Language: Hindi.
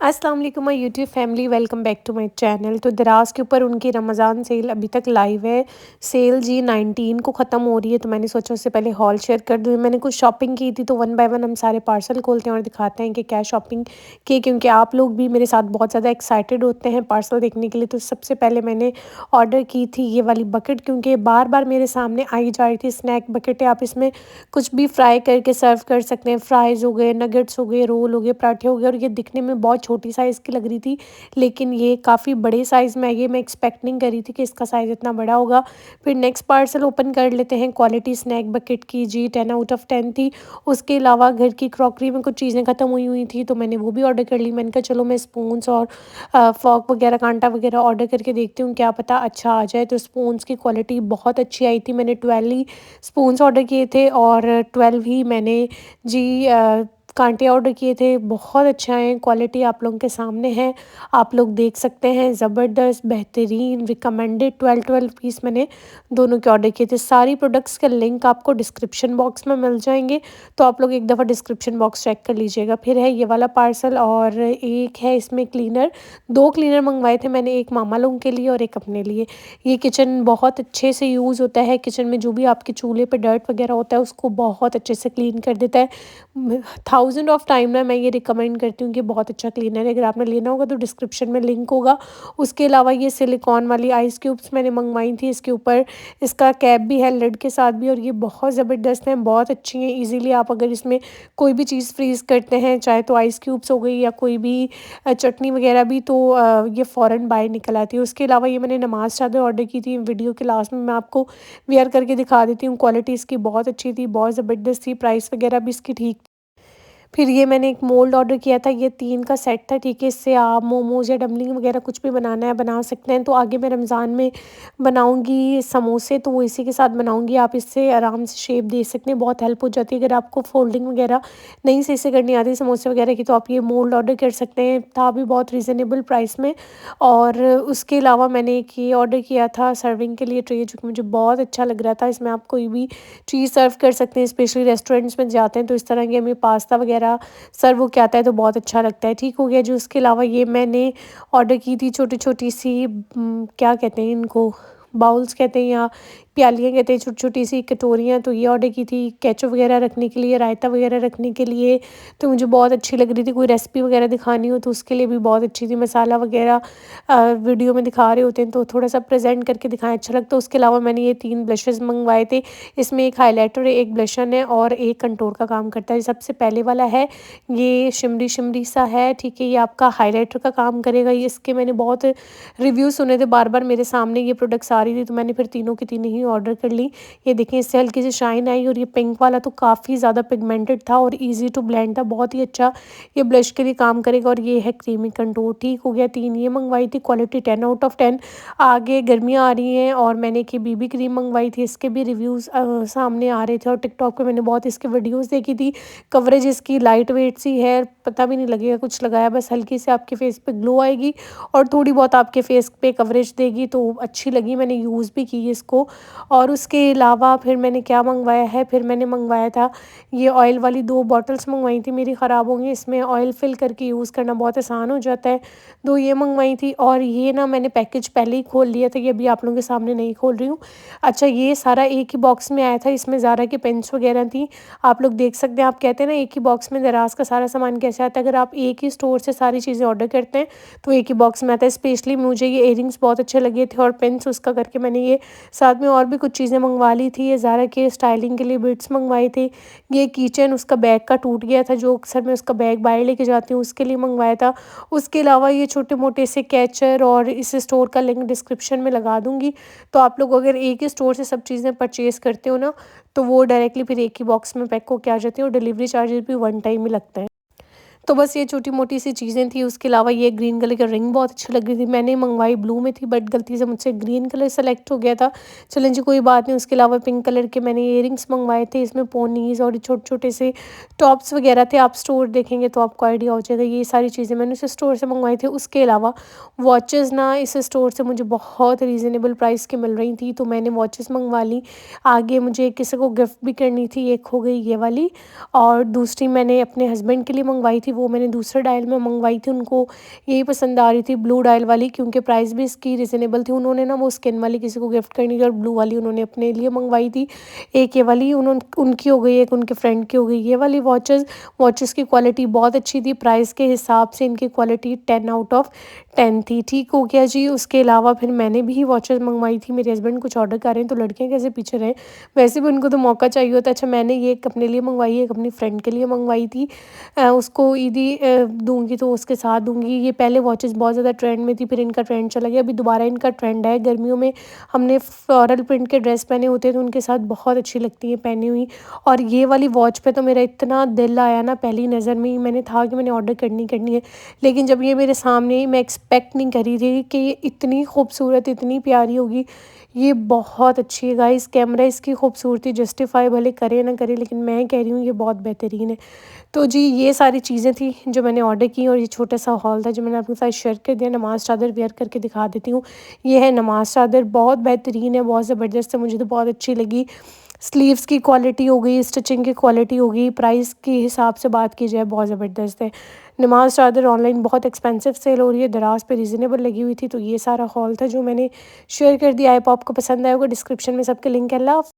अस्सलाम वालेकुम my YouTube family, welcome back to my channel. तो दराज के ऊपर उनकी रमज़ान सेल अभी तक लाइव है। सेल जी 19 को ख़त्म हो रही है, तो मैंने सोचा उससे पहले हॉल शेयर कर दूँ। मैंने कुछ शॉपिंग की थी, तो वन बाय वन हम सारे पार्सल खोलते हैं और दिखाते हैं कि क्या शॉपिंग की, क्योंकि आप लोग भी मेरे साथ बहुत ज़्यादा एक्साइटेड होते हैं पार्सल देखने के लिए। तो सबसे पहले मैंने ऑर्डर की थी ये वाली बकेट, क्योंकि बार बार मेरे सामने आई जा रही थी। स्नैक बकेट है, आप इसमें कुछ भी फ्राई करके सर्व कर सकते हैं। फ्राइज़ हो गए, नगेट्स हो गए, रोल हो गए, पराठे हो गए। और ये दिखने में बहुत छोटी साइज़ की लग रही थी, लेकिन ये काफ़ी बड़े साइज़ में है। ये मैं एक्सपेक्ट नहीं कर रही थी कि इसका साइज़ इतना बड़ा होगा। फिर नेक्स्ट पार्सल ओपन कर लेते हैं। क्वालिटी स्नैक बकेट की जी 10 आउट ऑफ 10 थी। उसके अलावा घर की क्रॉकरी में कुछ चीज़ें ख़त्म हुई हुई थी, तो मैंने वो भी ऑर्डर कर ली। मैंने कहा चलो मैं स्पून्स और फ़ॉर्क वगैरह, कांटा वगैरह ऑर्डर करके देखती हूँ, क्या पता अच्छा आ जाए। तो स्पून्स की क्वालिटी बहुत अच्छी आई थी। मैंने 12 ही स्पून्स ऑर्डर किए थे और 12 ही मैंने जी कांटे ऑर्डर किए थे। बहुत अच्छा है, क्वालिटी आप लोगों के सामने है, आप लोग देख सकते हैं। ज़बरदस्त, बेहतरीन, रिकमेंडेड 12 पीस मैंने दोनों के ऑर्डर किए थे। सारी प्रोडक्ट्स के लिंक आपको डिस्क्रिप्शन बॉक्स में मिल जाएंगे, तो आप लोग एक दफ़ा डिस्क्रिप्शन बॉक्स चेक कर लीजिएगा। फिर है ये वाला पार्सल, और एक है इसमें क्लीनर। 2 क्लीनर मंगवाए थे मैंने, एक मामा लोगों के लिए और एक अपने लिए। ये किचन बहुत अच्छे से यूज़ होता है। किचन में जो भी आपके चूल्हे पे डर्ट वगैरह होता है, उसको बहुत अच्छे से क्लीन कर देता है। 1000 ऑफ टाइम ना मैं ये रिकमेंड करती हूँ कि बहुत अच्छा क्लीनर है। अगर आपने लेना होगा तो डिस्क्रिप्शन में लिंक होगा। उसके अलावा ये सिलिकॉन वाली आइस क्यूब्स मैंने मंगवाई थी। इसके ऊपर इसका कैप भी है, लिड के साथ भी, और ये बहुत ज़बरदस्त हैं, बहुत अच्छी हैं। इजीली आप अगर इसमें कोई भी चीज़ फ्रीज़ करते हैं, चाहे तो आइस क्यूब्स हो गई या कोई भी चटनी वगैरह भी, तो ये फ़ौरन बाहर निकल आती है। उसके अलावा ये मैंने नमाज़ चादर ऑर्डर की थी। वीडियो के लास्ट में मैं आपको वेयर करके दिखा देती हूँ। क्वालिटी इसकी बहुत अच्छी थी, बहुत ज़बरदस्त थी। प्राइस वगैरह भी इसकी ठीक। फिर ये मैंने एक मोल्ड ऑर्डर किया था, ये 3 का सेट था, ठीक है। इससे आप मोमोज़ या डम्पलिंग वगैरह कुछ भी बनाना है बना सकते हैं। तो आगे मैं रमज़ान में बनाऊँगी समोसे, तो वो इसी के साथ बनाऊँगी। आप इससे आराम से शेप दे सकते हैं, बहुत हेल्प हो जाती है। अगर आपको फोल्डिंग वगैरह नहीं सही से करनी आती समोसे वगैरह की, तो आप ये मोल्ड ऑर्डर कर सकते हैं। था भी बहुत रीज़नेबल प्राइस में। और उसके अलावा मैंने एक ये ऑर्डर किया था सर्विंग के लिए ट्रे, जो कि मुझे बहुत अच्छा लग रहा था। इसमें आप कोई भी चीज़ सर्व कर सकते हैं। स्पेशली रेस्टोरेंट्स में जाते हैं तो इस तरह के हमें पास्ता वगैरह सर्व होके आता है, तो बहुत अच्छा लगता है। ठीक हो गया जी। उसके अलावा ये मैंने ऑर्डर की थी छोटी-छोटी सी क्या कहते हैं इनको, बाउल्स कहते हैं या प्यालियाँ कहते हैं, छोटी-छोटी सी कटोरियाँ। तो ये ऑर्डर की थी केचप वगैरह रखने के लिए, रायता वगैरह रखने के लिए। तो मुझे बहुत अच्छी लग रही थी। कोई रेसिपी वगैरह दिखानी हो तो उसके लिए भी बहुत अच्छी थी। मसाला वगैरह वीडियो में दिखा रहे होते हैं तो थोड़ा-सा प्रेज़ेंट करके दिखाएँ, अच्छा लगता है। उसके अलावा मैंने ये 3 ब्लशेज़ मंगवाए थे। इसमें एक हाइलाइटर है, एक ब्लशन है और एक कंटूर का काम करता है। सबसे पहले वाला है, ये शिमरी शिमरी सा है, ठीक है। ये आपका हाइलाइटर का काम करेगा। ये इसके मैंने बहुत रिव्यू सुने थे, बार-बार मेरे सामने ये प्रोडक्ट्स आ रही थी, तो मैंने फिर तीनों की तीनों ही ऑर्डर कर ली। ये देखिए, इससे हल्की सी शाइन आई। और ये पिंक वाला तो काफ़ी ज़्यादा पिगमेंटेड था और ईज़ी टू ब्लेंड था, बहुत ही अच्छा ये ब्लश के लिए काम करेगा। और ये है क्रीमी कंटूर। ठीक हो गया, 3 ये मंगवाई थी, क्वालिटी 10 आउट ऑफ 10। आगे गर्मियाँ आ रही हैं और मैंने एक ये बीबी क्रीम मंगवाई थी, इसके भी रिव्यूज़ सामने आ रहे थे और टिकटॉक पे मैंने बहुत इसकी वीडियोज़ देखी थी। कवरेज इसकी लाइट वेट सी है, पता भी नहीं लगेगा कुछ लगाया, बस हल्की से आपके फेस पे ग्लो आएगी और थोड़ी बहुत आपके फेस पे कवरेज देगी, तो अच्छी लगी, मैंने यूज़ भी की इसको। और उसके अलावा फिर मैंने क्या मंगवाया है, फिर मैंने मंगवाया था ये ऑयल वाली 2 बॉटल्स मंगवाई थी, मेरी ख़राब हो गई। इसमें ऑयल फिल करके यूज़ करना बहुत आसान हो जाता है। 2 ये मंगवाई थी। और ये ना मैंने पैकेज पहले ही खोल लिया था, ये अभी आप लोगों के सामने नहीं खोल रही हूँ। अच्छा, ये सारा एक ही बॉक्स में आया था। इसमें ज़ारा की पेन्स वगैरह थी, आप लोग देख सकते हैं। आप कहते हैं ना एक ही बॉक्स में दराज़ का सारा सामान कैसे आता है, अगर आप एक ही स्टोर से सारी चीज़ें ऑर्डर करते हैं तो एक ही बॉक्स में आता है। स्पेशली मुझे ये इयररिंग्स बहुत अच्छे लगे थे और पेन्स, उसका करके मैंने ये साथ में और भी कुछ चीज़ें मंगवा ली थी। ये ज़ारा के स्टाइलिंग के लिए बिट्स मंगवाए थे। ये किचन उसका बैग का टूट गया था, जो अक्सर मैं उसका बैग बाहर लेके जाती हूँ, उसके लिए मंगवाया था। उसके अलावा ये छोटे-मोटे से कैचर, और इस स्टोर का लिंक डिस्क्रिप्शन में लगा दूँगी। तो आप लोग अगर एक ही स्टोर से सब चीज़ें परचेज़ करते हो ना, तो वो डायरेक्टली फिर एक ही बॉक्स में पैक होके आ जाती है और डिलीवरी चार्जेस भी वन टाइम ही लगता है। तो बस ये छोटी-मोटी सी चीज़ें थी। उसके अलावा ये ग्रीन कलर की रिंग बहुत अच्छी लग रही थी, मैंने मंगवाई ब्लू में थी, बट गलती से मुझसे ग्रीन कलर सेलेक्ट हो गया था। चलें जी, कोई बात नहीं। उसके अलावा पिंक कलर के मैंने इयररिंग्स मंगवाए थे, इसमें पोनीज़ और छोटे-छोटे से टॉप्स वगैरह थे। आप स्टोर देखेंगे तो आपको आइडिया हो जाएगा। ये सारी चीज़ें मैंने उस स्टोर से मंगवाई थी। उसके अलावा वॉचेज़ ना इस स्टोर से मुझे बहुत रीज़नेबल प्राइस की मिल रही थी, तो मैंने वॉचेज़ मंगवा ली। आगे मुझे किसी को गिफ्ट भी करनी थी, एक हो गई ये वाली, और दूसरी मैंने अपने हस्बैंड के लिए मंगवाई थी वो मैंने दूसरे डायल में मंगवाई थी। उनको यही पसंद आ रही थी ब्लू डायल वाली, क्योंकि प्राइस भी इसकी रिजनेबल थी। उन्होंने ना वो स्किन वाली किसी को गिफ्ट करनी थी और ब्लू वाली उन्होंने अपने लिए मंगवाई थी। एक ये वाली उनकी हो गई, एक उनके फ्रेंड की हो गई ये वाली वॉचेस की क्वालिटी बहुत अच्छी थी। प्राइस के हिसाब से इनकी क्वालिटी 10 आउट ऑफ 10 थी। ठीक हो गया जी। उसके अलावा फिर मैंने भी वॉचेस मंगवाई थी। मेरे हस्बैंड कुछ ऑर्डर कर रहे हैं तो लड़कियां कैसे पीछे रहें, वैसे भी उनको तो मौका चाहिए होता है। अच्छा, मैंने ये एक अपने लिए मंगवाई है, एक अपनी फ्रेंड के लिए मंगवाई थी। उसको ईदी दूंगी तो उसके साथ दूंगी। ये पहले वॉचेस बहुत ज़्यादा ट्रेंड में थी, फिर इनका ट्रेंड चला गया, अभी दोबारा इनका ट्रेंड है। गर्मियों में हमने फ्लोरल प्रिंट के ड्रेस पहने होते हैं तो उनके साथ बहुत अच्छी लगती हैं पहनी हुई। और ये वाली वॉच पे तो मेरा इतना दिल आया ना, पहली नज़र में ही मैंने था कि मैंने ऑर्डर करनी है। लेकिन जब ये मेरे सामने ही, मैं एक्सपेक्ट नहीं करी थी कि ये इतनी खूबसूरत, इतनी प्यारी होगी। ये बहुत अच्छी है गाइस। कैमरा इसकी खूबसूरती जस्टिफाई भले करे ना करे, लेकिन मैं कह रही हूँ ये बहुत बेहतरीन है। तो जी, ये सारी चीज़ें थी जो मैंने ऑर्डर की और ये छोटा सा हॉल था जो मैंने आपके साथ शेयर कर दिया। नमाज़ चादर वेयर करके दिखा देती हूँ। ये है नमाज़ चादर, बहुत बेहतरीन है, बहुत ज़बरदस्त है, मुझे तो बहुत अच्छी लगी। स्लीव्स की क्वालिटी हो गई, स्टिचिंग की क्वालिटी हो गई, प्राइस के हिसाब से बात की जाए बहुत ज़बरदस्त है। नमाज़ चादर ऑनलाइन बहुत एक्सपेंसिव सेल हो रही है, दराज पे रीज़नेबल लगी हुई थी। तो ये सारा हॉल था जो मैंने शेयर कर दिया। आई होप आपको पसंद आया होगा। डिस्क्रिप्शन में सबके लिंक है। अल्लाह हाफ़िज़।